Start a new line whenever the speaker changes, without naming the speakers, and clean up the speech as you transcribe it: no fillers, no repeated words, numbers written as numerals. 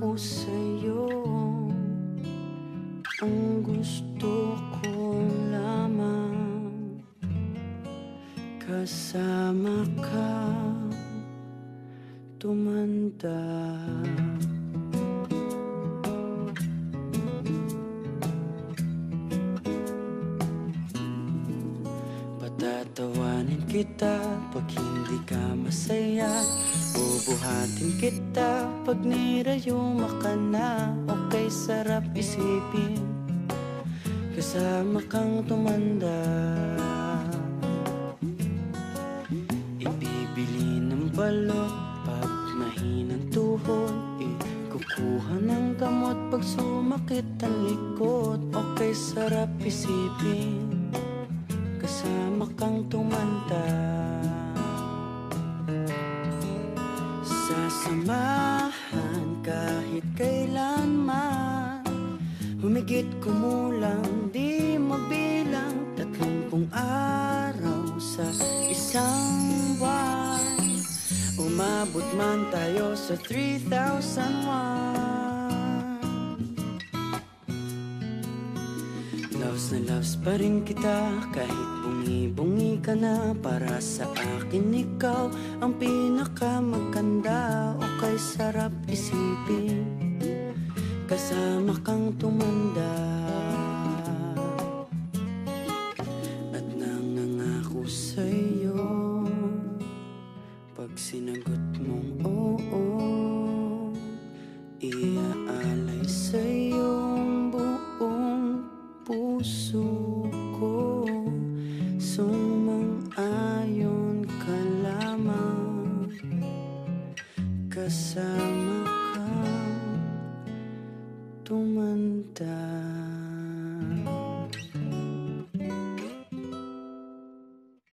nangako sa'yo. Ang gusto ko lamang kasama ka tumanda. Patatawanin kita pag hindi ka masaya, bubuhatin kita pag nirayuma ka na. Okay, sarap isipin kasama kang tumanda. Ibibili ng balot pag mahinang tuhod, kukuha ng gamot pag sumakit ang likod. Okay, sarap isipin kasama kang tumanda. Sasamahan kahit kailanman, humigit kumulang di mabilang 30 araw sa isang buwan. Umabot man tayo sa 3,001. Loves na loves pa rin kita kahit bungi-bungi ka na. Para sa akin ikaw ang pinakamaganda. Okay, sarap isipin kasama kang tumanda. At nangangako sa'yo pag sinagot mong oo, iaalay sa'yong buong puso ko. Sumang-ayon ka lamang kasama kang tumanda.